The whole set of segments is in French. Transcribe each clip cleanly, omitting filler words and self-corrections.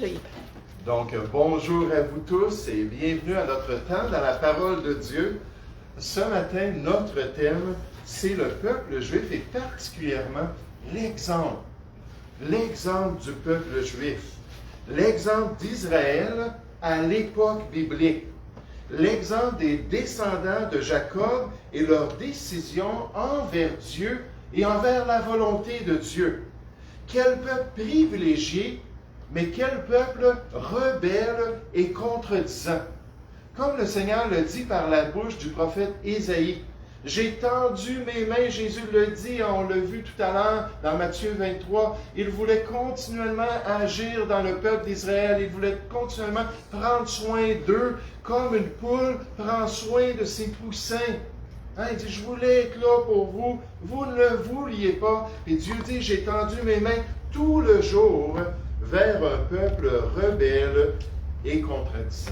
Oui. Donc, bonjour à vous tous et bienvenue à notre temps dans la parole de Dieu. Ce matin, notre thème, c'est le peuple juif et particulièrement l'exemple. L'exemple du peuple juif. L'exemple d'Israël à l'époque biblique. L'exemple des descendants de Jacob et leur décision envers Dieu et envers la volonté de Dieu. Quel peuple privilégié, mais quel peuple rebelle et contredisant. Comme le Seigneur le dit par la bouche du prophète Ésaïe. J'ai tendu mes mains, Jésus le dit, on l'a vu tout à l'heure dans Matthieu 23. Il voulait continuellement agir dans le peuple d'Israël. Il voulait continuellement prendre soin d'eux comme une poule prend soin de ses poussins. Hein, il dit, je voulais être là pour vous, vous ne le vouliez pas. Et Dieu dit, j'ai tendu mes mains tout le jour vers un peuple rebelle et contredisant.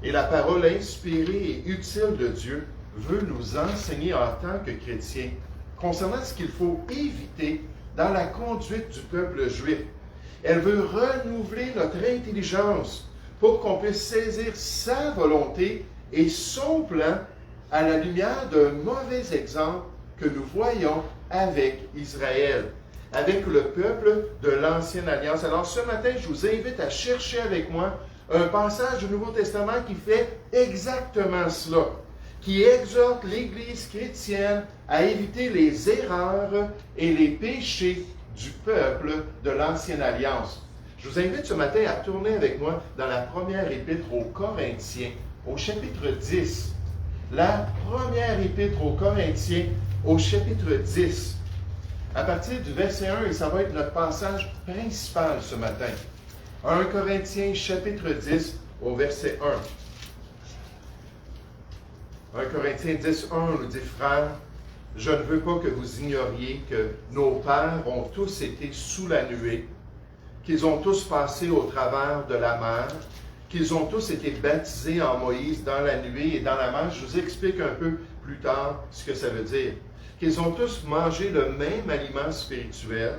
Et la parole inspirée et utile de Dieu veut nous enseigner en tant que chrétiens concernant ce qu'il faut éviter dans la conduite du peuple juif. Elle veut renouveler notre intelligence pour qu'on puisse saisir sa volonté et son plan à la lumière d'un mauvais exemple que nous voyons avec Israël, avec le peuple de l'Ancienne Alliance. Alors ce matin, je vous invite à chercher avec moi un passage du Nouveau Testament qui fait exactement cela, qui exhorte l'Église chrétienne à éviter les erreurs et les péchés du peuple de l'Ancienne Alliance. Je vous invite ce matin à tourner avec moi dans la première épître aux Corinthiens, au chapitre 10. La première épître aux Corinthiens, au chapitre 10. À partir du verset 1, et ça va être notre passage principal ce matin. 1 Corinthiens, chapitre 10, au verset 1. 1 Corinthiens 10, 1 nous dit, « Frères, je ne veux pas que vous ignoriez que nos pères ont tous été sous la nuée, qu'ils ont tous passé au travers de la mer, qu'ils ont tous été baptisés en Moïse dans la nuée et dans la mer. » Je vous explique un peu plus tard ce que ça veut dire. Qu'ils ont tous mangé le même aliment spirituel,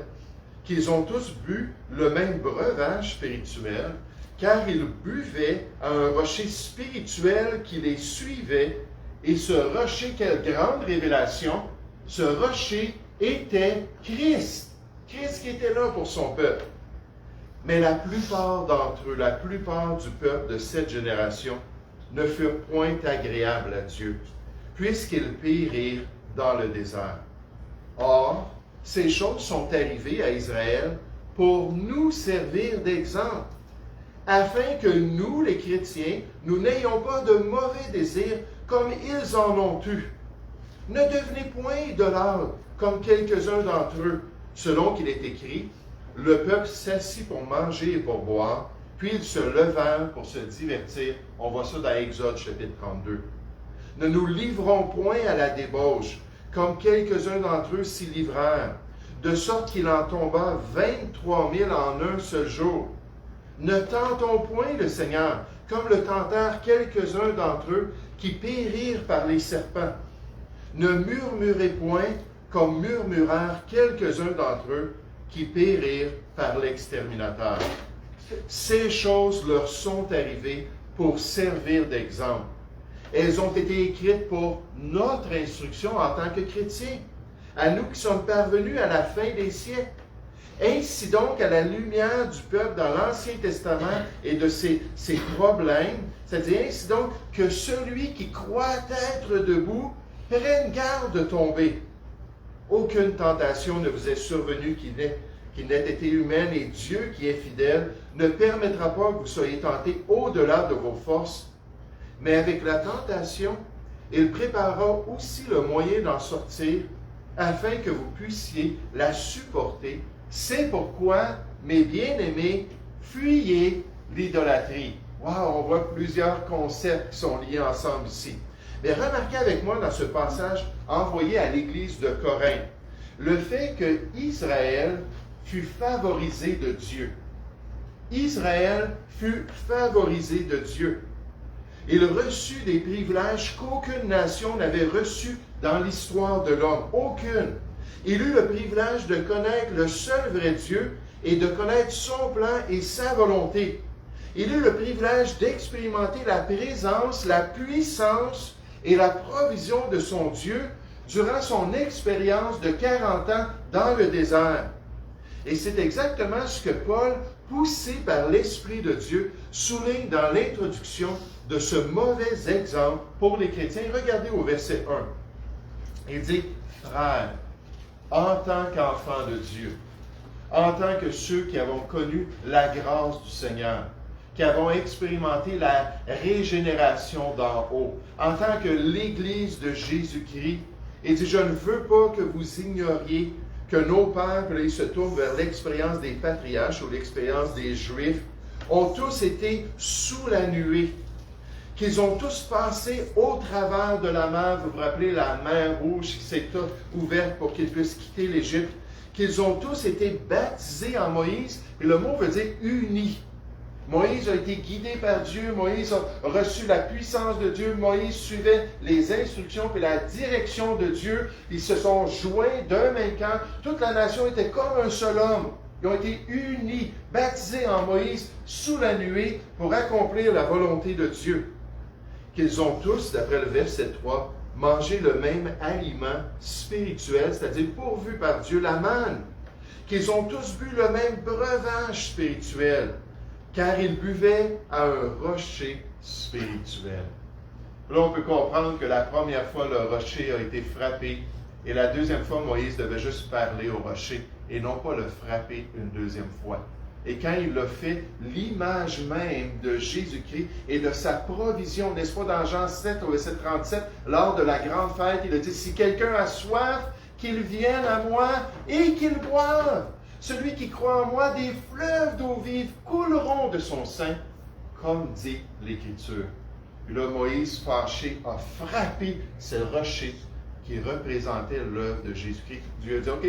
qu'ils ont tous bu le même breuvage spirituel, car ils buvaient à un rocher spirituel qui les suivait, et ce rocher, quelle grande révélation, ce rocher était Christ. Christ qui était là pour son peuple. Mais la plupart d'entre eux, la plupart du peuple de cette génération, ne furent point agréables à Dieu, puisqu'ils périrent dans le désert. Or, ces choses sont arrivées à Israël pour nous servir d'exemple, afin que nous, les chrétiens, nous n'ayons pas de mauvais désirs comme ils en ont eu. Ne devenez point idolâtres comme quelques-uns d'entre eux, selon qu'il est écrit, le peuple s'assit pour manger et pour boire, puis ils se levèrent pour se divertir. On voit ça dans Exode chapitre 32. Ne nous livrons point à la débauche, comme quelques-uns d'entre eux s'y livrèrent, de sorte qu'il en tomba 23 000 en un seul jour. Ne tentons point le Seigneur, comme le tentèrent quelques-uns d'entre eux qui périrent par les serpents. Ne murmurez point, comme murmurèrent quelques-uns d'entre eux qui périrent par l'exterminateur. Ces choses leur sont arrivées pour servir d'exemple. Elles ont été écrites pour notre instruction en tant que chrétiens, à nous qui sommes parvenus à la fin des siècles. Ainsi donc, à la lumière du peuple dans l'Ancien Testament et de ses problèmes, c'est-à-dire ainsi donc que celui qui croit être debout prenne garde de tomber. Aucune tentation ne vous est survenue qui n'ait été humaine, et Dieu qui est fidèle ne permettra pas que vous soyez tentés au-delà de vos forces. Mais avec la tentation, il préparera aussi le moyen d'en sortir, afin que vous puissiez la supporter. C'est pourquoi, mes bien-aimés, fuyez l'idolâtrie. Wow, on voit plusieurs concepts qui sont liés ensemble ici. Mais remarquez avec moi dans ce passage envoyé à l'église de Corinthe, le fait que Israël fut favorisé de Dieu. Israël fut favorisé de Dieu. Il reçut des privilèges qu'aucune nation n'avait reçus dans l'histoire de l'homme. Aucune. Il eut le privilège de connaître le seul vrai Dieu et de connaître son plan et sa volonté. Il eut le privilège d'expérimenter la présence, la puissance et la provision de son Dieu durant son expérience de 40 ans dans le désert. Et c'est exactement ce que Paul, poussé par l'Esprit de Dieu, souligne dans l'introduction de ce mauvais exemple pour les chrétiens. Regardez au verset 1. Il dit, « Frères, en tant qu'enfants de Dieu, en tant que ceux qui avons connu la grâce du Seigneur, qui avons expérimenté la régénération d'en haut, en tant que l'Église de Jésus-Christ, il dit, je ne veux pas que vous ignoriez que nos pères, puis là, il se tourne vers l'expérience des patriarches ou l'expérience des Juifs, ont tous été sous la nuée, qu'ils ont tous passé au travers de la mer. Vous vous rappelez la mer Rouge qui s'est ouverte pour qu'ils puissent quitter l'Égypte, qu'ils ont tous été baptisés en Moïse, et le mot veut dire unis. Moïse a été guidé par Dieu, Moïse a reçu la puissance de Dieu, Moïse suivait les instructions et la direction de Dieu. Ils se sont joints d'un même camp. Toute la nation était comme un seul homme. Ils ont été unis, baptisés en Moïse sous la nuée pour accomplir la volonté de Dieu. Qu'ils ont tous, d'après le verset 3, mangé le même aliment spirituel, c'est-à-dire pourvu par Dieu, la manne. Qu'ils ont tous bu le même breuvage spirituel, car ils buvaient à un rocher spirituel. Là, on peut comprendre que la première fois, le rocher a été frappé, et la deuxième fois, Moïse devait juste parler au rocher, et non pas le frapper une deuxième fois. Et quand il l'a fait, l'image même de Jésus-Christ et de sa provision, n'est-ce pas, dans Jean 7, au verset 37, lors de la grande fête, il a dit, « Si quelqu'un a soif, qu'il vienne à moi et qu'il boive. Celui qui croit en moi, des fleuves d'eau vive couleront de son sein, comme dit l'Écriture. » Puis là, Moïse, fâché, a frappé ce rocher qui représentait l'œuvre de Jésus-Christ. Dieu a dit, « OK,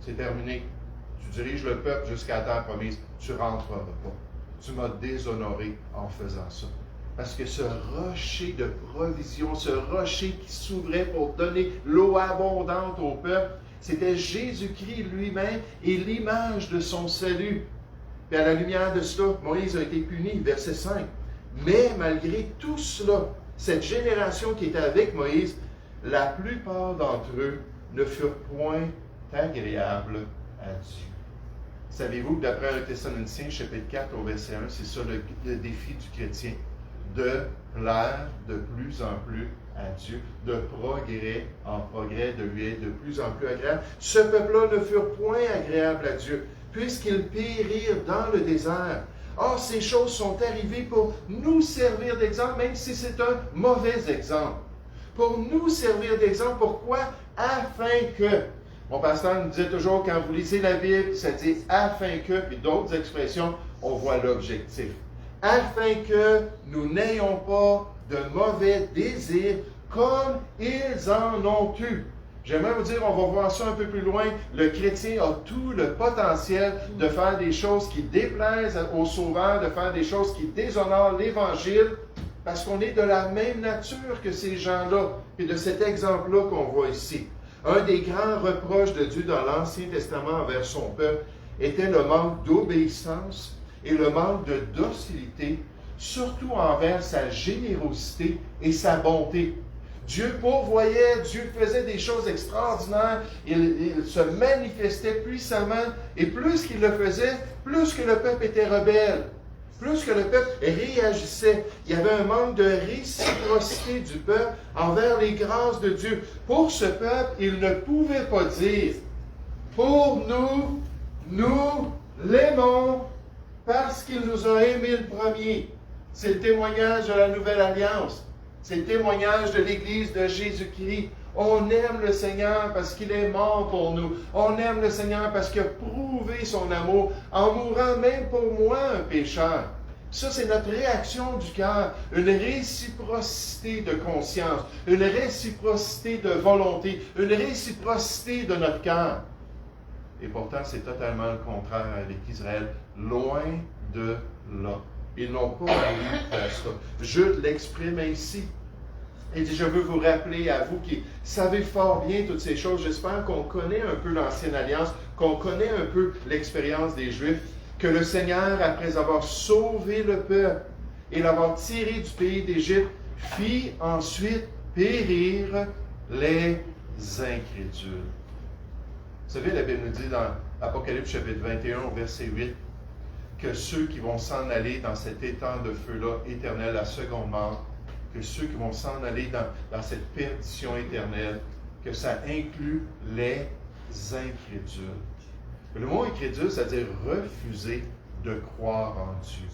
c'est terminé. Tu diriges le peuple jusqu'à la terre promise. Tu ne rentreras pas. Tu m'as déshonoré en faisant ça. » Parce que ce rocher de provision, ce rocher qui s'ouvrait pour donner l'eau abondante au peuple, c'était Jésus-Christ lui-même et l'image de son salut. Et à la lumière de cela, Moïse a été puni, verset 5. Mais malgré tout cela, cette génération qui était avec Moïse, la plupart d'entre eux ne furent point agréables à Dieu. Savez-vous que d'après 1 Thessaloniciens, chapitre 4, au verset 1, c'est ça le défi du chrétien, de plaire de plus en plus à Dieu, de progrès en progrès, de lui être de plus en plus agréable. Ce peuple-là ne furent point agréables à Dieu, puisqu'ils périrent dans le désert. Or, ces choses sont arrivées pour nous servir d'exemple, même si c'est un mauvais exemple. Pour nous servir d'exemple, pourquoi? Afin que... Mon pasteur nous disait toujours, quand vous lisez la Bible, ça dit « afin que », puis d'autres expressions, on voit l'objectif. Afin que nous n'ayons pas de mauvais désirs comme ils en ont eu. J'aimerais vous dire, on va voir ça un peu plus loin, le chrétien a tout le potentiel de faire des choses qui déplaisent au Sauveur, de faire des choses qui déshonorent l'Évangile, parce qu'on est de la même nature que ces gens-là, et de cet exemple-là qu'on voit ici. Un des grands reproches de Dieu dans l'Ancien Testament envers son peuple était le manque d'obéissance et le manque de docilité, surtout envers sa générosité et sa bonté. Dieu pourvoyait, Dieu faisait des choses extraordinaires, il se manifestait puissamment, et plus qu'il le faisait, plus que le peuple était rebelle, plus que le peuple réagissait. Il y avait un manque de réciprocité du peuple envers les grâces de Dieu. Pour ce peuple, il ne pouvait pas dire, pour nous, nous l'aimons parce qu'il nous a aimés le premier. C'est le témoignage de la Nouvelle Alliance. C'est le témoignage de l'Église de Jésus-Christ. On aime le Seigneur parce qu'il est mort pour nous. On aime le Seigneur parce qu'il a prouvé son amour en mourant même pour moi, un pécheur. Ça, c'est notre réaction du cœur. Une réciprocité de conscience, une réciprocité de volonté, une réciprocité de notre cœur. Et pourtant, c'est totalement le contraire avec Israël. Loin de là. Ils n'ont pas voulu faire ça. Jude l'exprime ainsi. Il dit, je veux vous rappeler à vous qui savez fort bien toutes ces choses, j'espère qu'on connaît un peu l'Ancienne Alliance, qu'on connaît un peu l'expérience des Juifs, que le Seigneur, après avoir sauvé le peuple et l'avoir tiré du pays d'Égypte, fit ensuite périr les incrédules. Vous savez, la Bible nous dit dans Apocalypse chapitre 21, au verset 8, que ceux qui vont s'en aller dans cet étang de feu-là éternel, la seconde mort, que ceux qui vont s'en aller dans cette perdition éternelle, que ça inclut les incrédules. Le mot incrédule, c'est-à-dire refuser de croire en Dieu.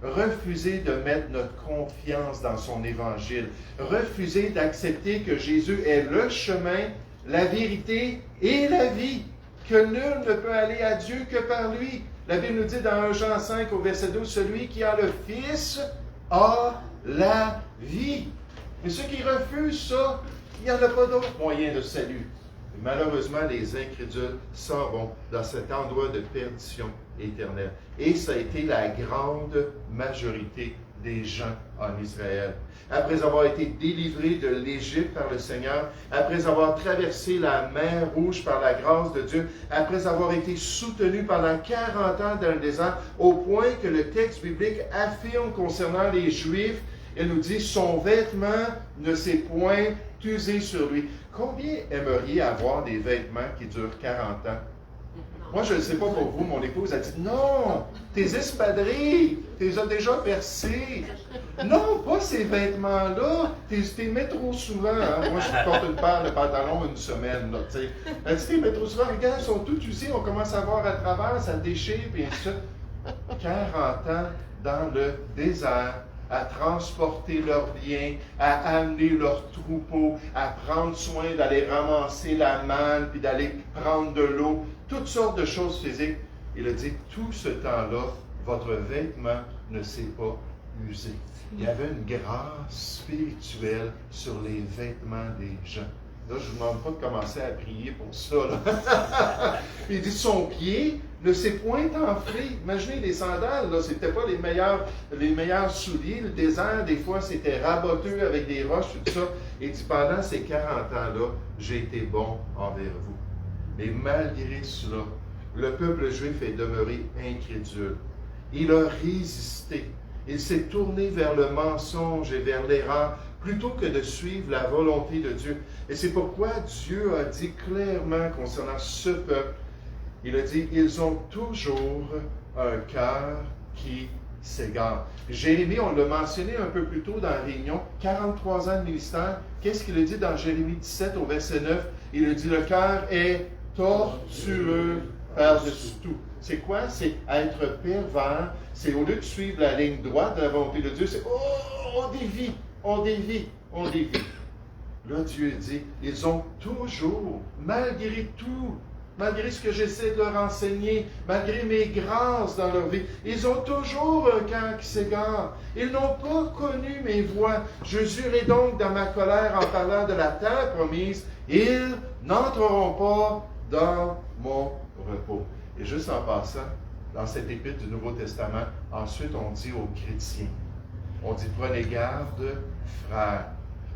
Refuser de mettre notre confiance dans son évangile. Refuser d'accepter que Jésus est le chemin, la vérité et la vie. Que nul ne peut aller à Dieu que par lui. La Bible nous dit dans 1 Jean 5 au verset 12, celui qui a le Fils a la vie. Mais ceux qui refusent ça, il n'y en a pas d'autre moyen de salut. Et malheureusement, les incrédules s'en vont dans cet endroit de perdition éternelle. Et ça a été la grande majorité des gens en Israël. Après avoir été délivrés de l'Égypte par le Seigneur, après avoir traversé la mer Rouge par la grâce de Dieu, après avoir été soutenus pendant 40 ans dans le désert, au point que le texte biblique affirme concernant les Juifs, il nous dit, son vêtement ne s'est point usé sur lui. Combien aimeriez avoir des vêtements qui durent 40 ans? Moi, je ne sais pas pour vous, mon épouse a dit, non, tes espadrilles, tu les as déjà percés. Non, pas ces vêtements-là, tu les mets trop souvent. Hein? Moi, je porte une paire de pantalons une semaine. Là, elle dit, tu les mets trop souvent, les gars, ils sont tous usés, on commence à voir à travers, ça déchire, puis ainsi de suite. 40 ans dans le désert, à transporter leurs biens, à amener leurs troupeaux, à prendre soin d'aller ramasser la manne, puis d'aller prendre de l'eau, toutes sortes de choses physiques. Il a dit, tout ce temps-là, votre vêtement ne s'est pas usé. Il y avait une grâce spirituelle sur les vêtements des gens. Là, je ne vous demande pas de commencer à prier pour ça. Là. Il dit, son pied ne s'est point enflé. Imaginez les sandales, là, c'était pas les meilleurs souliers. Le désert, des fois, c'était raboteux avec des roches, tout ça. Il dit, pendant ces 40 ans-là, j'ai été bon envers vous. Mais malgré cela, le peuple juif est demeuré incrédule. Il a résisté. Il s'est tourné vers le mensonge et vers l'erreur, plutôt que de suivre la volonté de Dieu. Et c'est pourquoi Dieu a dit clairement concernant ce peuple, il a dit, ils ont toujours un cœur qui s'égare. Jérémie, on l'a mentionné un peu plus tôt dans la réunion, 43 ans de ministère. Qu'est-ce qu'il a dit dans Jérémie 17 au verset 9? Il a dit, le cœur est tortueux par-dessus tout. C'est quoi? C'est être pervers. C'est au lieu de suivre la ligne droite de la volonté de Dieu, c'est on dévie, on dévie, on dévie. Là, Dieu dit, ils ont toujours, malgré tout, malgré ce que j'essaie de leur enseigner, malgré mes grâces dans leur vie, ils ont toujours un cœur qui s'égare. Ils n'ont pas connu mes voies. Je jurai donc dans ma colère en parlant de la terre promise, ils n'entreront pas dans mon repos. Et juste en passant, dans cette épître du Nouveau Testament, ensuite on dit aux chrétiens, on dit prenez garde, frères.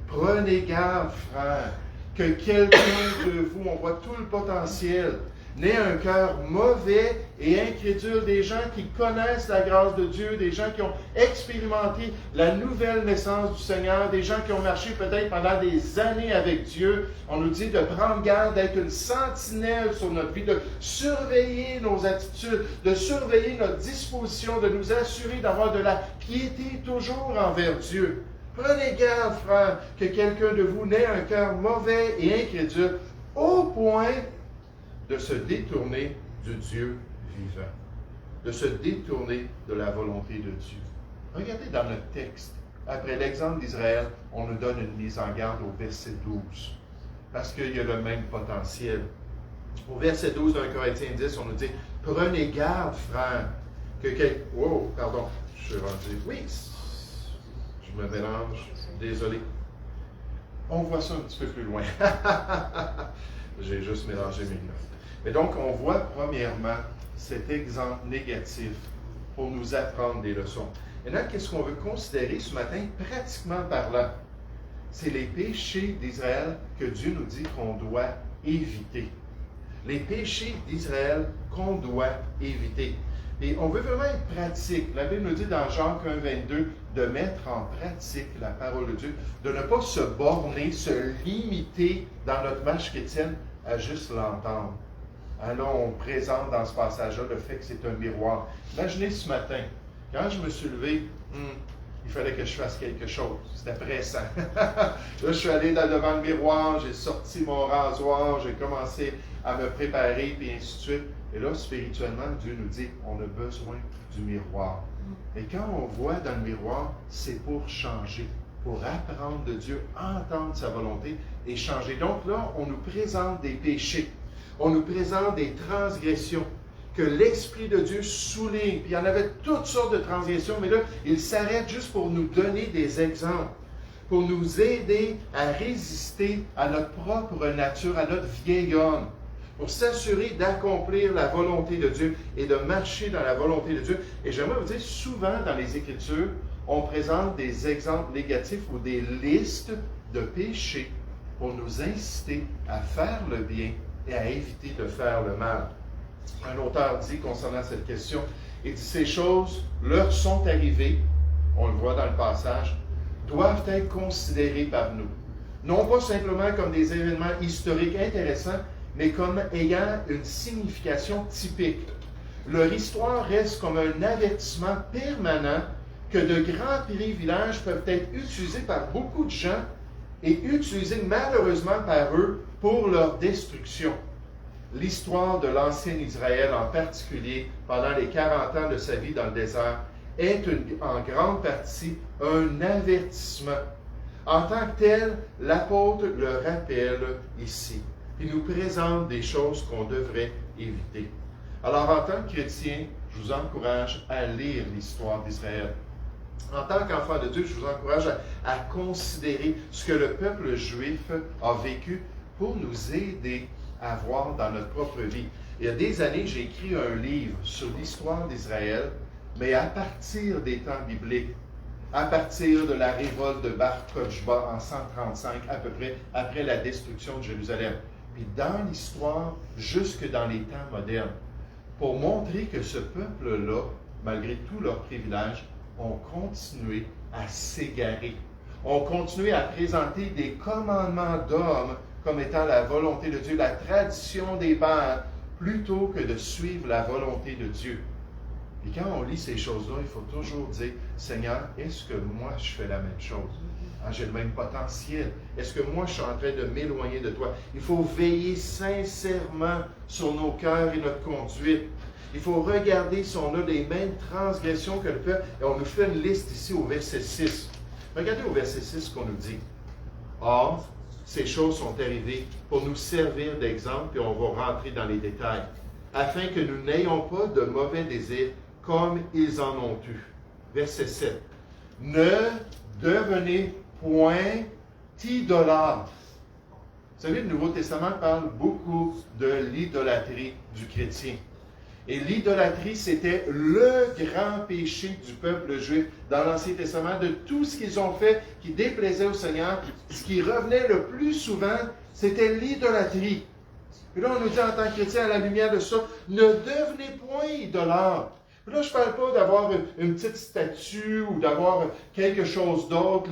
Prenez garde, frères, que quelqu'un de vous, on voit tout le potentiel, n'ait un cœur mauvais et incrédule, des gens qui connaissent la grâce de Dieu, des gens qui ont expérimenté la nouvelle naissance du Seigneur, des gens qui ont marché peut-être pendant des années avec Dieu. On nous dit de prendre garde, d'être une sentinelle sur notre vie, de surveiller nos attitudes, de surveiller notre disposition, de nous assurer d'avoir de la piété toujours envers Dieu. Prenez garde, frères, que quelqu'un de vous n'ait un cœur mauvais et incrédule, au point de se détourner du Dieu vivant, de se détourner de la volonté de Dieu. Regardez dans notre texte, après l'exemple d'Israël, on nous donne une mise en garde au verset 12, parce qu'il y a le même potentiel. Au verset 12 d'un Corinthiens 10, on nous dit, prenez garde, frères, que quelqu'un... Oh, pardon, je suis rendu... Oui, je me mélange, désolé. On voit ça un petit peu plus loin. J'ai juste mélangé mes notes. Mais donc, on voit premièrement cet exemple négatif pour nous apprendre des leçons. Maintenant, qu'est-ce qu'on veut considérer ce matin, pratiquement parlant? C'est les péchés d'Israël que Dieu nous dit qu'on doit éviter. les péchés d'Israël qu'on doit éviter. Et on veut vraiment être pratique. La Bible nous dit dans Jacques 1,22 de mettre en pratique la parole de Dieu, de ne pas se borner, se limiter dans notre marche chrétienne à juste l'entendre. Alors, on présente dans ce passage-là le fait que c'est un miroir. Imaginez ce matin, quand je me suis levé, il fallait que je fasse quelque chose. C'était pressant. Là, je suis allé devant le miroir, j'ai sorti mon rasoir, j'ai commencé à me préparer, puis ainsi de suite. Et là, spirituellement, Dieu nous dit, on a besoin du miroir. Et quand on voit dans le miroir, c'est pour changer, pour apprendre de Dieu, entendre sa volonté et changer. Donc là, on nous présente des péchés, on nous présente des transgressions que l'Esprit de Dieu souligne. Puis il y en avait toutes sortes de transgressions, mais là, il s'arrête juste pour nous donner des exemples, pour nous aider à résister à notre propre nature, à notre vieil homme, pour s'assurer d'accomplir la volonté de Dieu et de marcher dans la volonté de Dieu. Et j'aimerais vous dire, souvent dans les Écritures, on présente des exemples négatifs ou des listes de péchés pour nous inciter à faire le bien et à éviter de faire le mal. Un auteur dit concernant cette question, il dit, ces choses leur sont arrivées, on le voit dans le passage, doivent être considérées par nous. Non pas simplement comme des événements historiques intéressants, mais comme ayant une signification typique. Leur histoire reste comme un avertissement permanent que de grands privilèges peuvent être utilisés par beaucoup de gens et utilisés malheureusement par eux pour leur destruction. L'histoire de l'ancien Israël, en particulier pendant les 40 ans de sa vie dans le désert, est en grande partie un avertissement. En tant que tel, l'apôtre le rappelle ici. Il nous présente des choses qu'on devrait éviter. Alors, en tant que chrétien, je vous encourage à lire l'histoire d'Israël. En tant qu'enfant de Dieu, je vous encourage à considérer ce que le peuple juif a vécu pour nous aider à voir dans notre propre vie. Il y a des années, j'ai écrit un livre sur l'histoire d'Israël, mais à partir des temps bibliques, à partir de la révolte de Bar Kokhba en 135, à peu près après la destruction de Jérusalem. Puis dans l'histoire, jusque dans les temps modernes, pour montrer que ce peuple-là, malgré tous leurs privilèges, ont continué à s'égarer, ont continué à présenter des commandements d'hommes comme étant la volonté de Dieu, la tradition des pères, plutôt que de suivre la volonté de Dieu. Et quand on lit ces choses-là, il faut toujours dire, Seigneur, est-ce que moi je fais la même chose? J'ai le même potentiel. Est-ce que moi je suis en train de m'éloigner de toi? Il faut veiller sincèrement sur nos cœurs et notre conduite. Il faut regarder si on a les mêmes transgressions que le peuple. Et on nous fait une liste ici au verset 6. Regardez au verset 6 ce qu'on nous dit. Or, ces choses sont arrivées pour nous servir d'exemple, et on va rentrer dans les détails, afin que nous n'ayons pas de mauvais désirs comme ils en ont eu. Verset 7. Ne devenez point idolâtres. Vous savez, le Nouveau Testament parle beaucoup de l'idolâtrie du chrétien. Et l'idolâtrie, c'était le grand péché du peuple juif dans l'Ancien Testament, de tout ce qu'ils ont fait qui déplaisait au Seigneur. Ce qui revenait le plus souvent, c'était l'idolâtrie. Et là, on nous dit en tant que chrétien, à la lumière de ça, ne devenez point idolâtres. Là, je ne parle pas d'avoir une petite statue ou d'avoir quelque chose d'autre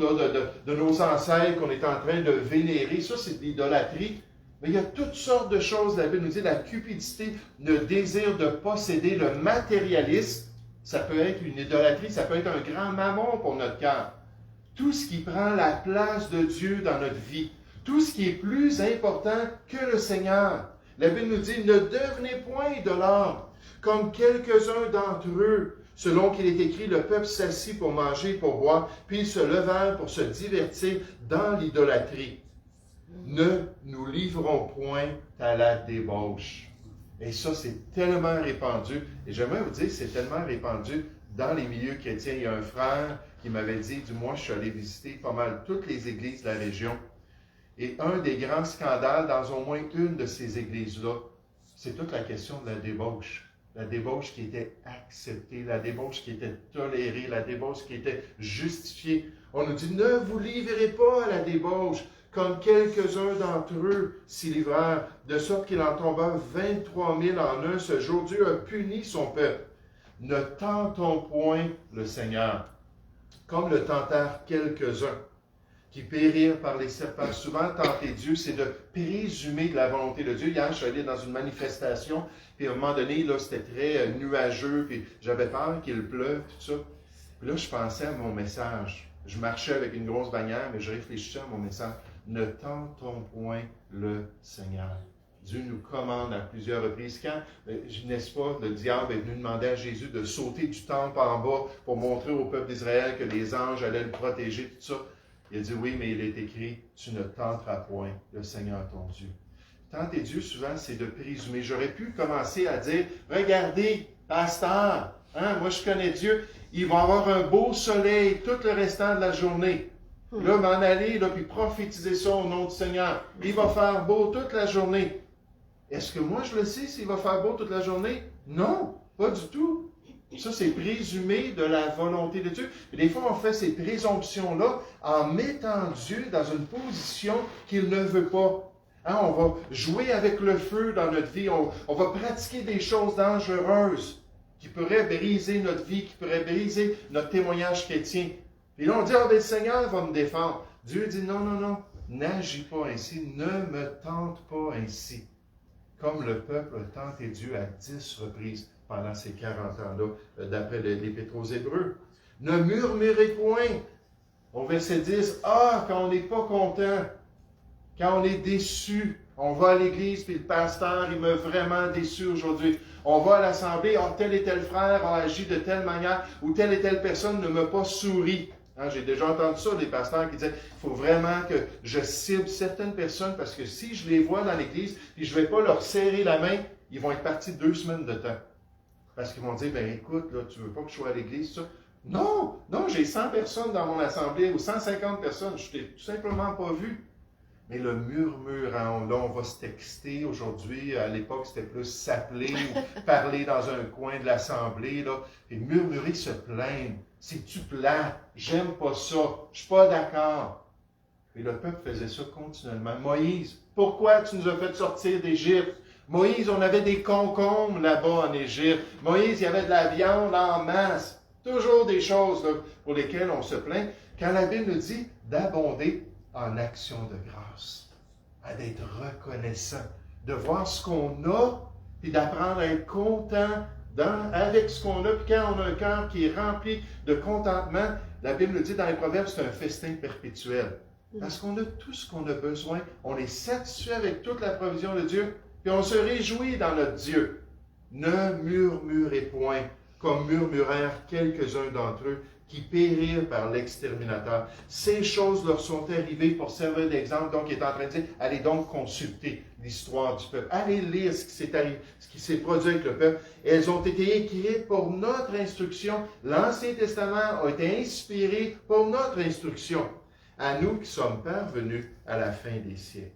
de nos ancêtres qu'on est en train de vénérer. Ça, c'est de l'idolâtrie. Mais il y a toutes sortes de choses. La Bible nous dit la cupidité, le désir de posséder, le matérialisme. Ça peut être une idolâtrie, ça peut être un grand mammon pour notre cœur. Tout ce qui prend la place de Dieu dans notre vie. Tout ce qui est plus important que le Seigneur. La Bible nous dit, ne devenez point idolâtres, comme quelques-uns d'entre eux, selon qu'il est écrit, le peuple s'assit pour manger, pour boire, puis ils se levèrent pour se divertir dans l'idolâtrie. Ne nous livrons point à la débauche. Et ça, c'est tellement répandu. Et j'aimerais vous dire, c'est tellement répandu dans les milieux chrétiens. Il y a un frère qui m'avait dit, du moins, je suis allé visiter pas mal toutes les églises de la région. Et un des grands scandales dans au moins une de ces églises-là, c'est toute la question de la débauche. La débauche qui était acceptée, la débauche qui était tolérée, la débauche qui était justifiée. On nous dit, ne vous livrez pas à la débauche, comme quelques-uns d'entre eux s'y livrèrent, de sorte qu'il en tomba 23 000 en un seul jour. Dieu a puni son peuple. Ne tentons point le Seigneur, comme le tentèrent quelques-uns, qui périrent par les serpents. Souvent, tenter Dieu, c'est de présumer de la volonté de Dieu. Hier, je suis allé dans une manifestation, puis à un moment donné, là, c'était très nuageux, puis j'avais peur qu'il pleuve, tout ça. Puis là, je pensais à mon message. Je marchais avec une grosse bannière, mais je réfléchissais à mon message. Ne tentons point le Seigneur. Dieu nous commande à plusieurs reprises. Quand, n'est-ce pas, le diable est venu demander à Jésus de sauter du temple en bas pour montrer au peuple d'Israël que les anges allaient le protéger, tout ça. Il a dit, oui, mais il est écrit, tu ne tenteras point le Seigneur ton Dieu. Tenter Dieu, souvent, c'est de présumer. J'aurais pu commencer à dire, regardez, pasteur, hein, moi je connais Dieu, il va avoir un beau soleil tout le restant de la journée. Là, m'en aller, là, puis prophétiser ça au nom du Seigneur. Il va faire beau toute la journée. Est-ce que moi je le sais s'il va faire beau toute la journée? Non, pas du tout. Ça, c'est présumer de la volonté de Dieu. Et des fois, on fait ces présomptions-là en mettant Dieu dans une position qu'il ne veut pas. Hein, on va jouer avec le feu dans notre vie. On va pratiquer des choses dangereuses qui pourraient briser notre vie, qui pourraient briser notre témoignage chrétien. Et là, on dit, le Seigneur va me défendre. Dieu dit, non, non, non, n'agis pas ainsi, ne me tente pas ainsi. Comme le peuple a tenté Dieu à 10 reprises pendant ces 40 ans-là, d'après l'Épître aux Hébreux. Ne murmurez point. Au verset 10, quand on n'est pas content, quand on est déçu, on va à l'église, puis le pasteur, il m'a vraiment déçu aujourd'hui. On va à l'assemblée, tel et tel frère a agi de telle manière, ou telle et telle personne ne m'a pas souri. Hein, j'ai déjà entendu ça, des pasteurs qui disaient, il faut vraiment que je cible certaines personnes, parce que si je les vois dans l'église, puis je ne vais pas leur serrer la main, ils vont être partis 2 semaines de temps. Parce qu'ils vont dire, écoute, là, tu ne veux pas que je sois à l'église, ça? Non, j'ai 100 personnes dans mon assemblée, ou 150 personnes, je ne t'ai tout simplement pas vu. Mais le murmure, hein, là, on va se texter aujourd'hui. À l'époque, c'était plus s'appeler ou parler dans un coin de l'assemblée, là. Et murmurer, se plaindre. C'est-tu plat? J'aime pas ça. Je suis pas d'accord. Et le peuple faisait ça continuellement. Moïse, pourquoi tu nous as fait sortir d'Égypte? Moïse, on avait des concombres là-bas en Égypte. Moïse, il y avait de la viande en masse. Toujours des choses là, pour lesquelles on se plaint. Quand la Bible nous dit d'abonder en action de grâce, d'être reconnaissant, de voir ce qu'on a, puis d'apprendre à être content avec ce qu'on a, puis quand on a un cœur qui est rempli de contentement, la Bible nous dit dans les Proverbes, c'est un festin perpétuel. Parce qu'on a tout ce qu'on a besoin, on est satisfait avec toute la provision de Dieu, puis on se réjouit dans notre Dieu. Ne murmurez point, comme murmurèrent quelques-uns d'entre eux, qui périrent par l'exterminateur. Ces choses leur sont arrivées pour servir d'exemple. Donc, il est en train de dire, allez donc consulter l'histoire du peuple. Allez lire ce qui s'est arrivé, ce qui s'est produit avec le peuple. Elles ont été écrites pour notre instruction. L'Ancien Testament a été inspiré pour notre instruction. À nous qui sommes parvenus à la fin des siècles.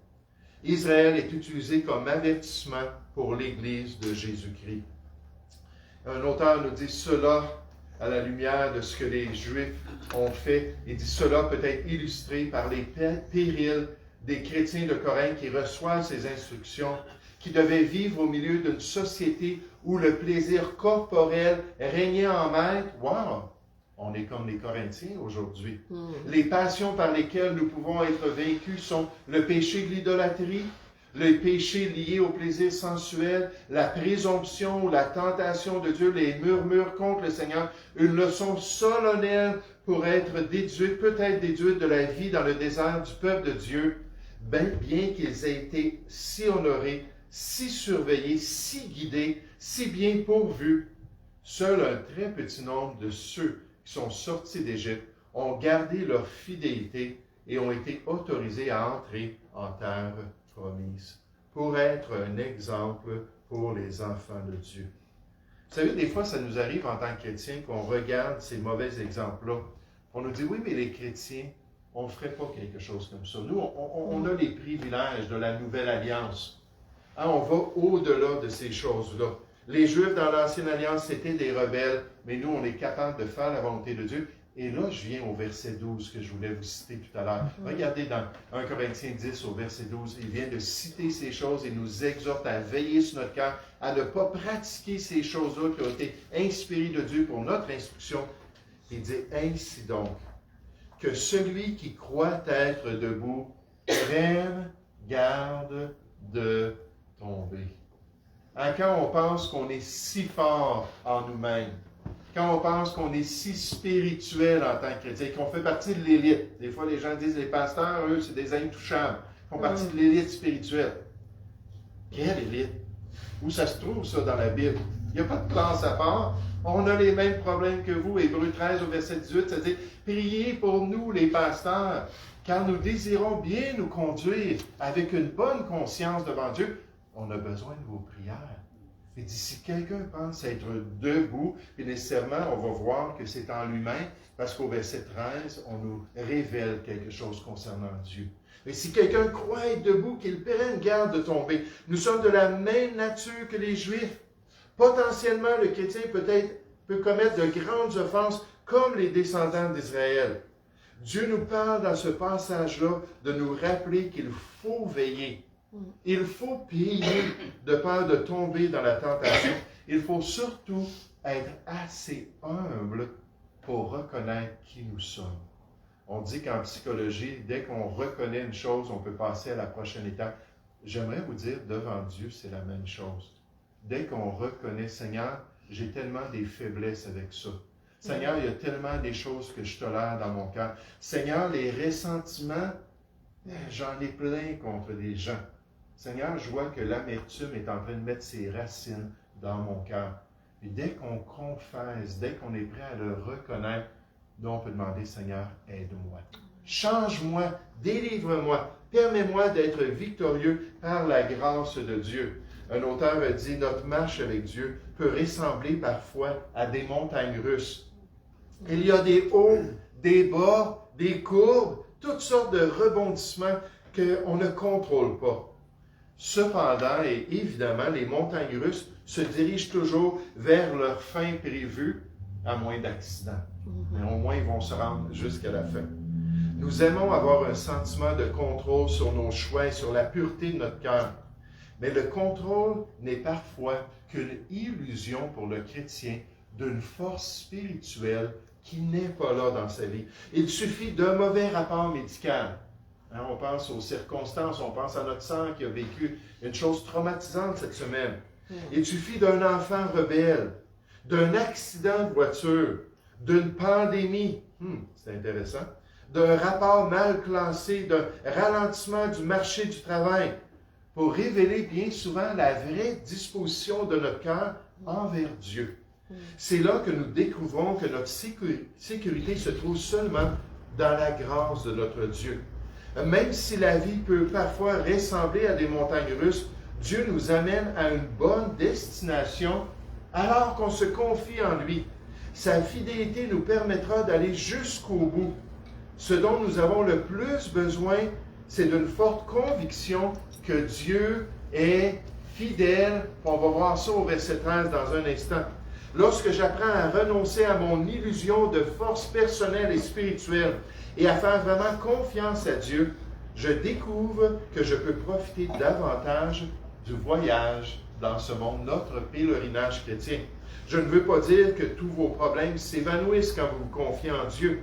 Israël est utilisé comme avertissement pour l'Église de Jésus-Christ. Un auteur nous dit cela à la lumière de ce que les Juifs ont fait. Il dit cela peut être illustré par les périls des chrétiens de Corinthe qui reçoivent ces instructions, qui devaient vivre au milieu d'une société où le plaisir corporel régnait en maître. Wow! On est comme les Corinthiens aujourd'hui. Les passions par lesquelles nous pouvons être vaincus sont le péché de l'idolâtrie, le péché lié au plaisir sensuel, la présomption ou la tentation de Dieu, les murmures contre le Seigneur, une leçon solennelle pour être déduite, peut-être déduite de la vie dans le désert du peuple de Dieu, bien qu'ils aient été si honorés, si surveillés, si guidés, si bien pourvus. Seul un très petit nombre de ceux qui sont sortis d'Égypte ont gardé leur fidélité et ont été autorisés à entrer en terre promise, pour être un exemple pour les enfants de Dieu. Vous savez, des fois, ça nous arrive en tant que chrétiens qu'on regarde ces mauvais exemples-là. On nous dit, oui, mais les chrétiens, on ne ferait pas quelque chose comme ça. Nous, on a les privilèges de la nouvelle alliance. Hein, on va au-delà de ces choses-là. Les Juifs dans l'Ancienne Alliance, c'était des rebelles, mais nous, on est capable de faire la volonté de Dieu Et là, je viens au verset 12 que je voulais vous citer tout à l'heure. Regardez dans 1 Corinthiens 10 au verset 12, il vient de citer ces choses et nous exhorte à veiller sur notre cœur, à ne pas pratiquer ces choses-là qui ont été inspirées de Dieu pour notre instruction. Il dit ainsi donc, que celui qui croit être debout prenne garde de tomber. Quand on pense qu'on est si fort en nous-mêmes, quand on pense qu'on est si spirituel en tant que chrétien, qu'on fait partie de l'élite. Des fois, les gens disent, les pasteurs, eux, c'est des intouchables. Ils font partie de l'élite spirituelle. Quelle élite? Où ça se trouve, ça, dans la Bible? Il n'y a pas de classe à part. On a les mêmes problèmes que vous. Hébreux 13 au verset 18, ça dit, priez pour nous, les pasteurs, car nous désirons bien nous conduire avec une bonne conscience devant Dieu. On a besoin de vos prières. Et dit, si quelqu'un pense être debout, puis nécessairement, on va voir que c'est en lui-même, parce qu'au verset 13, on nous révèle quelque chose concernant Dieu. Mais si quelqu'un croit être debout, qu'il prenne garde de tomber. Nous sommes de la même nature que les Juifs. Potentiellement, le chrétien peut commettre de grandes offenses comme les descendants d'Israël. Dieu nous parle dans ce passage-là de nous rappeler qu'il faut veiller. Il faut prier de peur de tomber dans la tentation. Il faut surtout être assez humble pour reconnaître qui nous sommes. On dit qu'en psychologie, dès qu'on reconnaît une chose, on peut passer à la prochaine étape. J'aimerais vous dire, devant Dieu, c'est la même chose. Dès qu'on reconnaît, Seigneur, j'ai tellement des faiblesses avec ça. Seigneur, il y a tellement des choses que je tolère dans mon cœur. Seigneur, les ressentiments, j'en ai plein contre des gens. Seigneur, je vois que l'amertume est en train de mettre ses racines dans mon cœur. Et dès qu'on confesse, dès qu'on est prêt à le reconnaître, nous on peut demander, Seigneur, aide-moi. Change-moi, délivre-moi, permets-moi d'être victorieux par la grâce de Dieu. Un auteur a dit, notre marche avec Dieu peut ressembler parfois à des montagnes russes. Il y a des hauts, des bas, des courbes, toutes sortes de rebondissements qu'on ne contrôle pas. Cependant, et évidemment, les montagnes russes se dirigent toujours vers leur fin prévue, à moins d'accidents. Mais au moins, ils vont se rendre jusqu'à la fin. Nous aimons avoir un sentiment de contrôle sur nos choix et sur la pureté de notre cœur. Mais le contrôle n'est parfois qu'une illusion pour le chrétien d'une force spirituelle qui n'est pas là dans sa vie. Il suffit d'un mauvais rapport médical. On pense aux circonstances, on pense à notre sœur qui a vécu une chose traumatisante cette semaine. Il suffit d'un enfant rebelle, d'un accident de voiture, d'une pandémie, c'est intéressant, d'un rapport mal classé, d'un ralentissement du marché du travail, pour révéler bien souvent la vraie disposition de notre cœur envers Dieu. C'est là que nous découvrons que notre sécurité se trouve seulement dans la grâce de notre Dieu. Même si la vie peut parfois ressembler à des montagnes russes, Dieu nous amène à une bonne destination alors qu'on se confie en lui. Sa fidélité nous permettra d'aller jusqu'au bout. Ce dont nous avons le plus besoin, c'est d'une forte conviction que Dieu est fidèle. On va voir ça au verset 13 dans un instant. Lorsque j'apprends à renoncer à mon illusion de force personnelle et spirituelle et à faire vraiment confiance à Dieu, je découvre que je peux profiter davantage du voyage dans ce monde, notre pèlerinage chrétien. Je ne veux pas dire que tous vos problèmes s'évanouissent quand vous vous confiez en Dieu,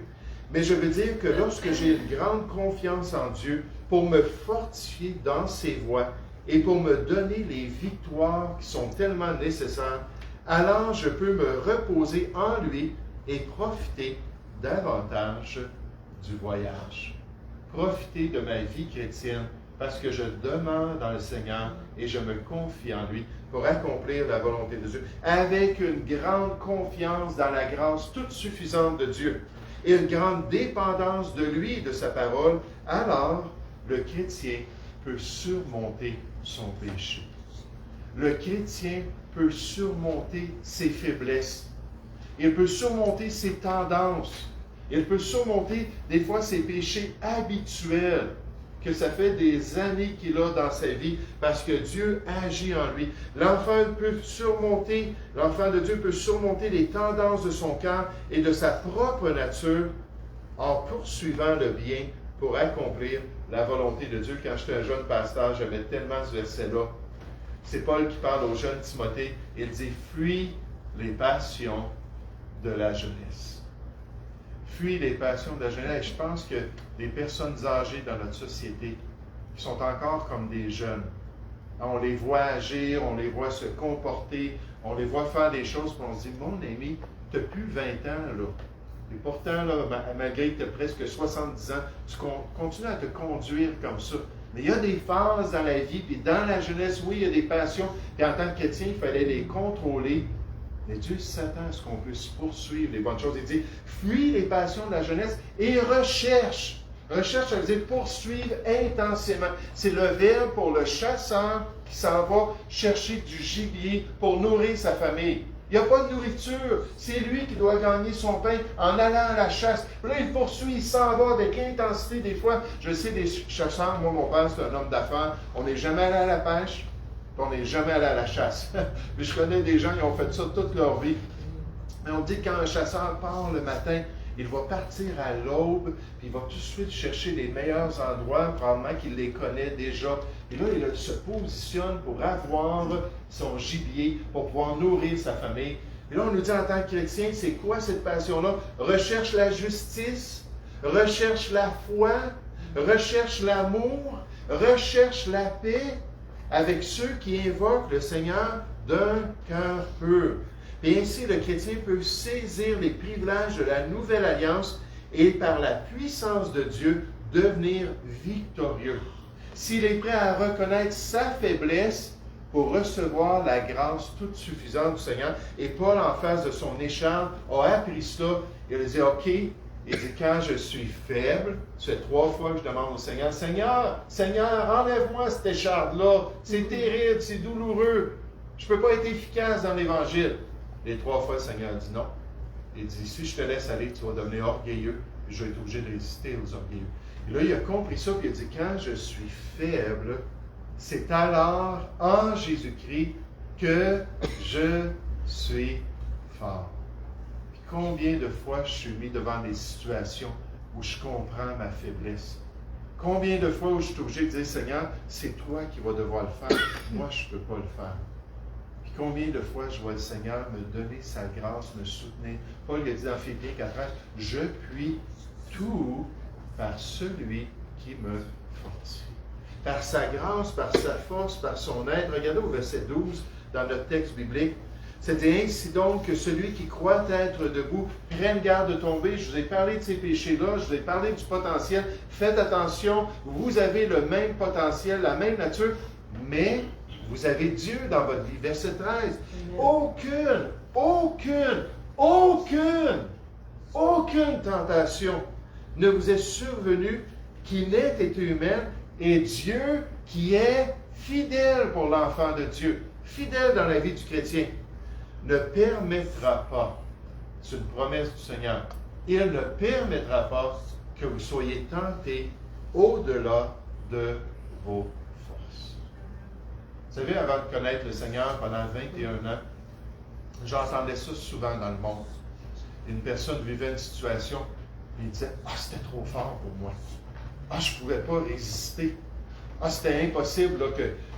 mais je veux dire que lorsque j'ai une grande confiance en Dieu pour me fortifier dans ses voies et pour me donner les victoires qui sont tellement nécessaires, alors je peux me reposer en lui et profiter davantage du voyage. Profiter de ma vie chrétienne parce que je demeure dans le Seigneur et je me confie en lui pour accomplir la volonté de Dieu, avec une grande confiance dans la grâce toute suffisante de Dieu et une grande dépendance de lui et de sa parole. Alors, le chrétien peut surmonter son péché. Le chrétien peut surmonter ses faiblesses. Il peut surmonter ses tendances. Il peut surmonter des fois ses péchés habituels. que ça fait des années qu'il a dans sa vie parce que Dieu agit en lui. L'enfant de Dieu peut surmonter les tendances de son cœur et de sa propre nature en poursuivant le bien pour accomplir la volonté de Dieu. Quand j'étais un jeune pasteur, j'aimais tellement ce verset-là. C'est Paul qui parle au jeune Timothée. Il dit « Fuis les passions de la jeunesse. » Fuis les passions de la jeunesse. Et je pense que des personnes âgées dans notre société qui sont encore comme des jeunes, on les voit agir, on les voit se comporter, on les voit faire des choses, puis on se dit « Mon ami, tu n'as plus 20 ans, là. Et pourtant, là, malgré que tu as presque 70 ans, tu continues à te conduire comme ça. » Mais il y a des phases dans la vie, puis dans la jeunesse, oui, il y a des passions, puis en tant que chrétien, il fallait les contrôler. Mais Dieu s'attend à ce qu'on puisse poursuivre les bonnes choses. Il dit, fuis les passions de la jeunesse et recherche. Recherche, ça veut dire poursuivre intensément. C'est le verbe pour le chasseur qui s'en va chercher du gibier pour nourrir sa famille. Il n'y a pas de nourriture. C'est lui qui doit gagner son pain en allant à la chasse. Là, il poursuit, il s'en va avec intensité. Des fois, je sais des chasseurs, moi, mon père, c'est un homme d'affaires. On n'est jamais allé à la pêche, puis on n'est jamais allé à la chasse. Mais je connais des gens qui ont fait ça toute leur vie. Mais on dit que quand un chasseur part le matin, il va partir à l'aube, puis il va tout de suite chercher les meilleurs endroits, probablement qu'il les connaît déjà. Et là, il se positionne pour avoir son gibier, pour pouvoir nourrir sa famille. Et là, on nous dit en tant que chrétien, c'est quoi cette passion-là? Recherche la justice, recherche la foi, recherche l'amour, recherche la paix avec ceux qui invoquent le Seigneur d'un cœur pur. Et ainsi, le chrétien peut saisir les privilèges de la nouvelle alliance et par la puissance de Dieu devenir victorieux. S'il est prêt à reconnaître sa faiblesse pour recevoir la grâce toute suffisante du Seigneur, et Paul, en face de son écharpe, a appris ça. Il a dit, OK, il dit, quand je suis faible, c'est 3 fois que je demande au Seigneur, Seigneur, enlève-moi cette écharpe-là, c'est terrible, c'est douloureux, je ne peux pas être efficace dans l'Évangile. Les 3 fois, le Seigneur dit non. Il dit, si je te laisse aller, tu vas devenir orgueilleux, puis je vais être obligé de résister aux orgueilleux. Et là, il a compris ça, puis il a dit, quand je suis faible, c'est alors en Jésus-Christ que je suis fort. Puis combien de fois je suis mis devant des situations où je comprends ma faiblesse? Combien de fois où je suis obligé de dire, Seigneur, c'est toi qui vas devoir le faire, moi je ne peux pas le faire. Puis combien de fois je vois le Seigneur me donner sa grâce, me soutenir. Paul a dit dans Philippiens 4, je puis tout par celui qui me fortifie. Par sa grâce, par sa force, par son aide. Regardez au verset 12 dans notre texte biblique. C'était ainsi donc que celui qui croit être debout prenne garde de tomber. Je vous ai parlé de ces péchés-là, je vous ai parlé du potentiel. Faites attention, vous avez le même potentiel, la même nature, mais vous avez Dieu dans votre vie. Verset 13. Aucune tentation ne vous est survenue qui n'ait été humaine, et Dieu qui est fidèle pour l'enfant de Dieu, fidèle dans la vie du chrétien, ne permettra pas, c'est une promesse du Seigneur, il ne permettra pas que vous soyez tentés au-delà de vos forces. Vous savez, avant de connaître le Seigneur pendant 21 ans, j'entendais ça souvent dans le monde. Une personne vivait une situation, et il disait, « Ah, c'était trop fort pour moi. Ah, je ne pouvais pas résister. Ah, c'était impossible là,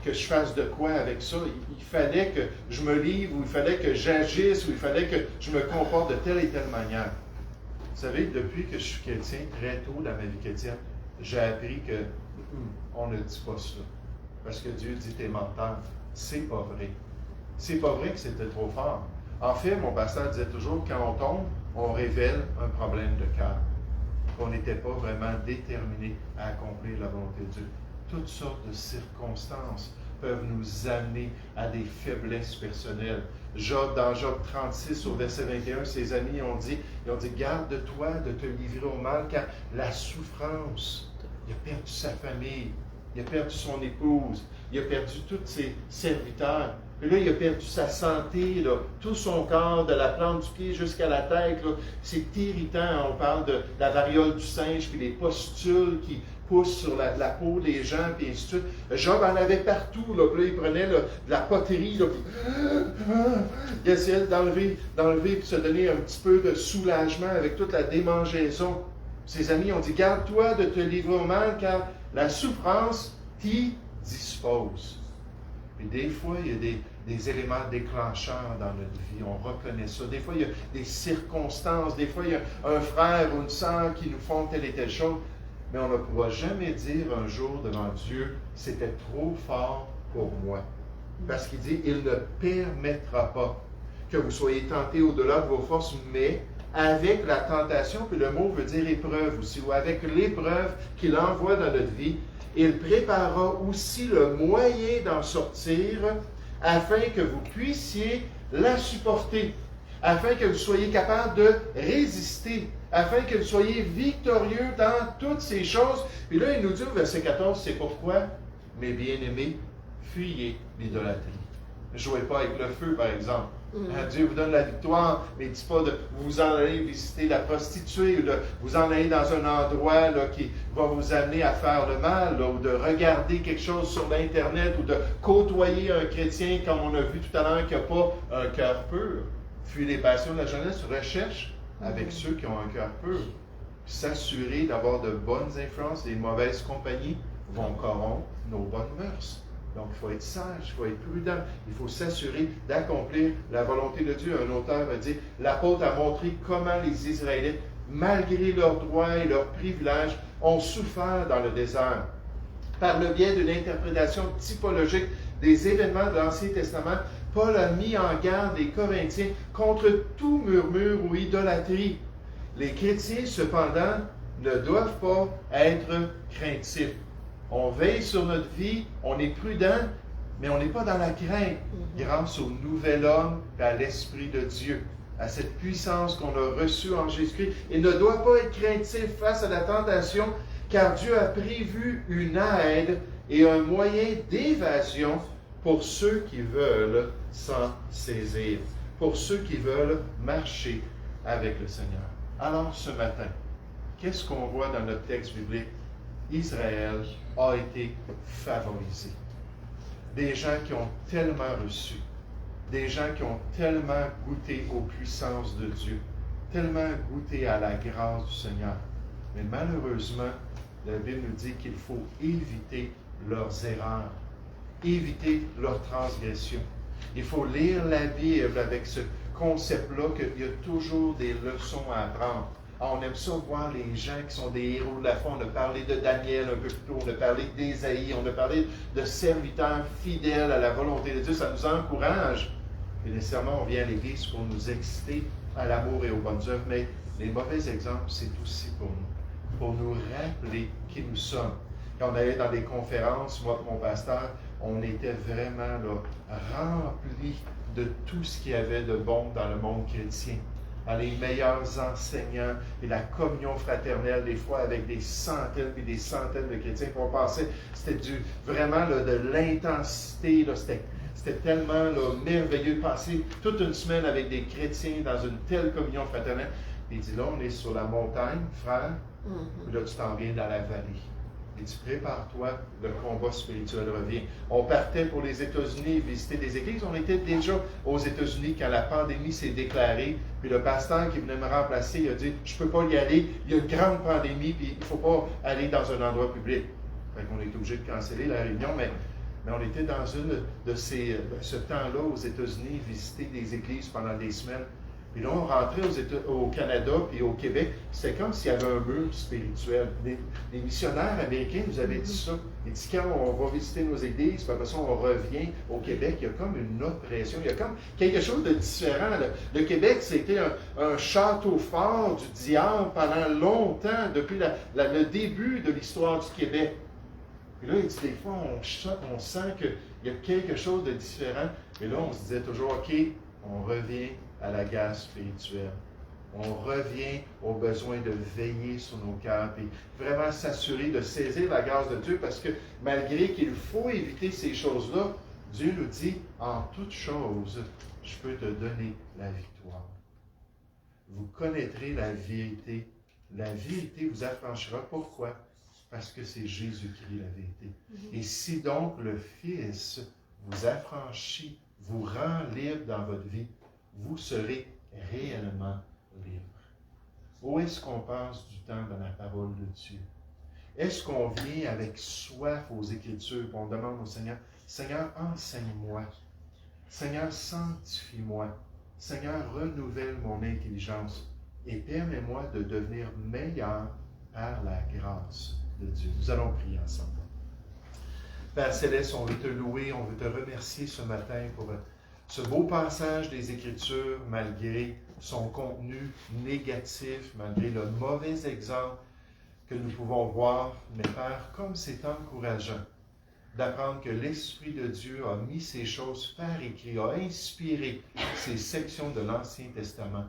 que je fasse de quoi avec ça. Il fallait que je me livre, ou il fallait que j'agisse, ou il fallait que je me comporte de telle et telle manière. » Vous savez, depuis que je suis chrétien, très tôt dans ma vie chrétienne, j'ai appris que on ne dit pas ça. Parce que Dieu dit, t'es menteur. C'est pas vrai. C'est pas vrai que c'était trop fort. En fait, mon pasteur disait toujours, quand on tombe, on révèle un problème de cœur. Qu'on n'était pas vraiment déterminé à accomplir la volonté de Dieu. Toutes sortes de circonstances peuvent nous amener à des faiblesses personnelles. Dans Job 36, au verset 21, ses amis ont dit, garde-toi de te livrer au mal, car la souffrance, il a perdu sa famille, il a perdu son épouse, il a perdu tous ses serviteurs. Et là, il a perdu sa santé, là, tout son corps, de la plante du pied jusqu'à la tête. C'est irritant. On parle de la variole du singe, puis les pustules qui pousse sur la peau des gens, puis ainsi de suite. Job en avait partout, là, puis là, il prenait là, de la poterie, là, puis il essayait d'enlever, puis se donner un petit peu de soulagement avec toute la démangeaison. Ses amis ont dit, garde-toi de te livrer au mal, car la souffrance t'y dispose. Puis des fois, il y a des éléments déclencheurs dans notre vie, on reconnaît ça. Des fois, il y a des circonstances, des fois, il y a un frère ou une sœur qui nous font telle et telle chose, mais on ne pourra jamais dire un jour devant Dieu, c'était trop fort pour moi. Parce qu'il dit, il ne permettra pas que vous soyez tentés au-delà de vos forces, mais avec la tentation, puis le mot veut dire épreuve aussi, ou avec l'épreuve qu'il envoie dans notre vie, il préparera aussi le moyen d'en sortir afin que vous puissiez la supporter, afin que vous soyez capable de résister, afin que vous soyez victorieux dans toutes ces choses. Puis là, il nous dit au verset 14, c'est pourquoi, mes bien-aimés, fuyez l'idolâtrie. Ne jouez pas avec le feu, par exemple. Dieu vous donne la victoire, mais il ne dit pas de vous en aller visiter la prostituée ou de vous en aller dans un endroit là, qui va vous amener à faire le mal, là, ou de regarder quelque chose sur l'Internet ou de côtoyer un chrétien, comme on a vu tout à l'heure, qui n'a pas un cœur pur. Fuis les passions de la jeunesse, recherche avec ceux qui ont un cœur pur. S'assurer d'avoir de bonnes influences, des mauvaises compagnies vont corrompre nos bonnes mœurs. Donc, il faut être sage, il faut être prudent, il faut s'assurer d'accomplir la volonté de Dieu. Un auteur a dit, l'apôtre a montré comment les Israélites, malgré leurs droits et leurs privilèges, ont souffert dans le désert. Par le biais d'une interprétation typologique des événements de l'Ancien Testament, Paul a mis en garde les Corinthiens contre tout murmure ou idolâtrie. Les chrétiens, cependant, ne doivent pas être craintifs. On veille sur notre vie, on est prudent, mais on n'est pas dans la crainte, grâce au nouvel homme et à l'Esprit de Dieu, à cette puissance qu'on a reçue en Jésus-Christ. Il ne doit pas être craintif face à la tentation, car Dieu a prévu une aide et un moyen d'évasion pour ceux qui veulent s'en saisir, pour ceux qui veulent marcher avec le Seigneur. Alors ce matin, qu'est-ce qu'on voit dans notre texte biblique? Israël a été favorisé. Des gens qui ont tellement reçu, des gens qui ont tellement goûté aux puissances de Dieu, tellement goûté à la grâce du Seigneur. Mais malheureusement, la Bible nous dit qu'il faut éviter leurs erreurs, éviter leurs transgressions. Il faut lire la Bible avec ce concept-là qu'il y a toujours des leçons à apprendre. On aime ça voir les gens qui sont des héros de la foi. On a parlé de Daniel un peu plus tôt, on a parlé d'Ésaïe, on a parlé de serviteurs fidèles à la volonté de Dieu. Ça nous encourage. Et nécessairement, on vient à l'Église pour nous exciter à l'amour et aux bonnes œuvres. Mais les mauvais exemples, c'est aussi pour nous rappeler qui nous sommes. Quand on allait dans des conférences, moi et mon pasteur, on était vraiment là, remplis de tout ce qu'il y avait de bon dans le monde chrétien. Dans les meilleurs enseignants et la communion fraternelle, des fois avec des centaines et des centaines de chrétiens qu'on passait. C'était vraiment là, de l'intensité. Là, c'était tellement là, merveilleux de passer toute une semaine avec des chrétiens dans une telle communion fraternelle. Et il dit là, on est sur la montagne, frère, puis là, tu t'en viens dans la vallée. Et tu prépares-toi, le combat spirituel revient. On partait pour les États-Unis visiter des églises. On était déjà aux États-Unis quand la pandémie s'est déclarée. Puis le pasteur qui venait me remplacer, il a dit, je ne peux pas y aller, il y a une grande pandémie, puis il ne faut pas aller dans un endroit public. Fait qu'on est obligé de canceller la réunion, mais on était dans une de ce temps-là aux États-Unis, visiter des églises pendant des semaines. Puis là, on rentrait au Canada puis au Québec, c'était comme s'il y avait un mur spirituel. Les missionnaires américains nous avaient dit ça. Ils disent quand on va visiter nos églises, puis après ça, on revient au Québec, il y a comme une oppression, il y a comme quelque chose de différent. Le Québec, c'était un château fort du diable pendant longtemps, depuis le début de l'histoire du Québec. Puis là, il dit, des fois, on sent qu'il y a quelque chose de différent. Et là, on se disait toujours, OK, on revient à la guerre spirituelle. On revient au besoin de veiller sur nos cœurs et vraiment s'assurer de saisir la grâce de Dieu parce que malgré qu'il faut éviter ces choses-là, Dieu nous dit, en toutes choses, je peux te donner la victoire. Vous connaîtrez la vérité. La vérité vous affranchira. Pourquoi? parce que c'est Jésus-Christ la vérité. Et si donc le Fils vous affranchit, vous rend libre dans votre vie, vous serez réellement libre. Où est-ce qu'on passe du temps dans la parole de Dieu? Est-ce qu'on vient avec soif aux Écritures et on demande au Seigneur, Seigneur, enseigne-moi. Seigneur, sanctifie-moi. Seigneur, renouvelle mon intelligence et permets-moi de devenir meilleur par la grâce de Dieu. Nous allons prier ensemble. Père Céleste, on veut te louer, on veut te remercier ce matin pour ce beau passage des Écritures, malgré son contenu négatif, malgré le mauvais exemple que nous pouvons voir. Mais Père, comme c'est encourageant d'apprendre que l'Esprit de Dieu a mis ces choses par écrit, a inspiré ces sections de l'Ancien Testament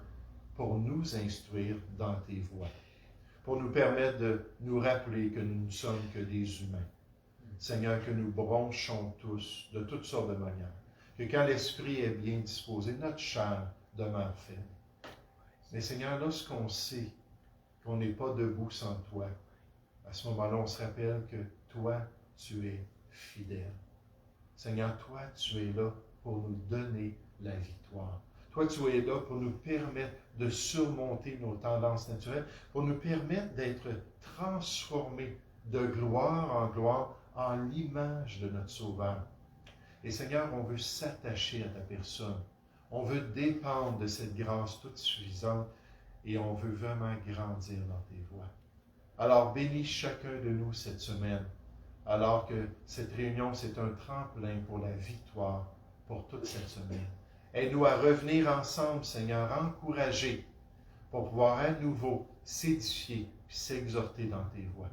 pour nous instruire dans tes voies, pour nous permettre de nous rappeler que nous ne sommes que des humains. Seigneur, que nous bronchons tous de toutes sortes de manières, que quand l'Esprit est bien disposé, notre chair demeure faible. Mais Seigneur, lorsqu'on sait qu'on n'est pas debout sans toi, à ce moment-là, on se rappelle que toi, tu es fidèle. Seigneur, toi, tu es là pour nous donner la victoire. Toi, tu es là pour nous permettre de surmonter nos tendances naturelles, pour nous permettre d'être transformés de gloire en gloire en l'image de notre Sauveur. Et Seigneur, on veut s'attacher à ta personne. On veut dépendre de cette grâce toute suffisante et on veut vraiment grandir dans tes voies. Alors, bénis chacun de nous cette semaine, alors que cette réunion, c'est un tremplin pour la victoire pour toute cette semaine. Aide-nous à revenir ensemble, Seigneur, encouragés, pour pouvoir à nouveau s'édifier et s'exhorter dans tes voies.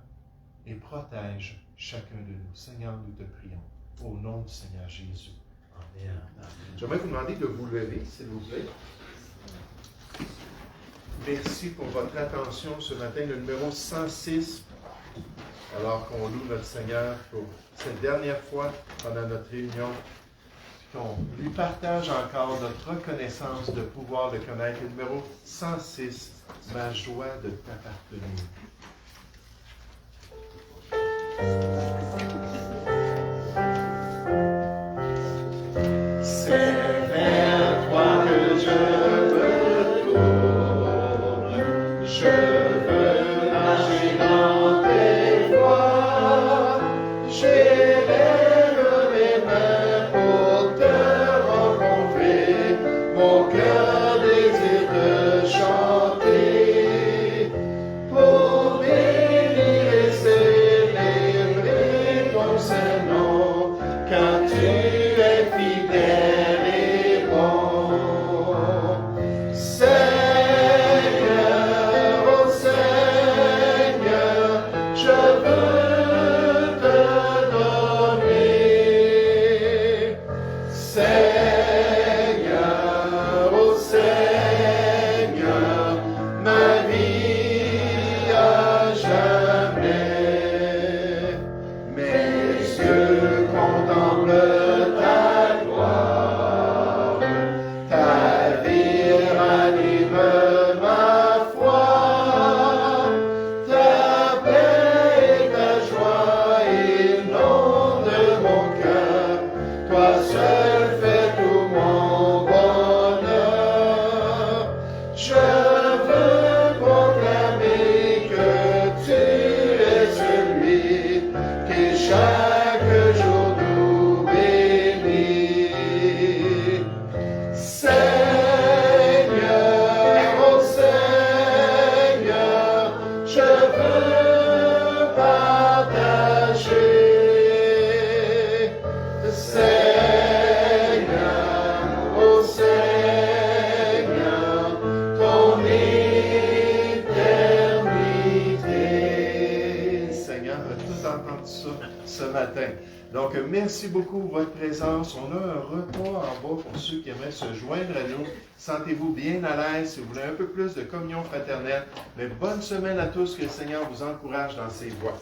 Et protège chacun de nous. Seigneur, nous te prions. Au nom du Seigneur Jésus. Amen. J'aimerais vous demander de vous lever, s'il vous plaît. Merci pour votre attention ce matin, le numéro 106, alors qu'on loue notre Seigneur pour cette dernière fois pendant notre réunion, qu'on lui partage encore notre reconnaissance de pouvoir le connaître. Le numéro 106, ma joie de t'appartenir. C'est vers toi que je me tourne, je veux marcher dans tes voies, j'élève mes mains pour te rencontrer, mon cœur désire te chanter, pour bénir et célébrer ton saint nom, car tu es fidèle et bon. Seigneur, oh Seigneur, je veux te donner. Seigneur, oh Seigneur, ma vie à jamais. Mes yeux contemplent ta gloire, ta vie ranime ma foi, ta paix et ta joie inondent mon cœur, toi seul fais tout mon bonheur. Je veux proclamer que tu es celui qui chaque jour nous bénit. Seigneur, oh Seigneur, je veux partager. Seigneur, oh Seigneur, ton éternité. Seigneur, a tout entendu ça ce matin. Donc, merci beaucoup pour votre présence. On a un repas en bas pour ceux qui aimeraient se joindre à nous. Sentez-vous bien à l'aise si vous voulez un peu plus de communion fraternelle. Mais bonne semaine à tous, que le Seigneur vous encourage dans ses voies.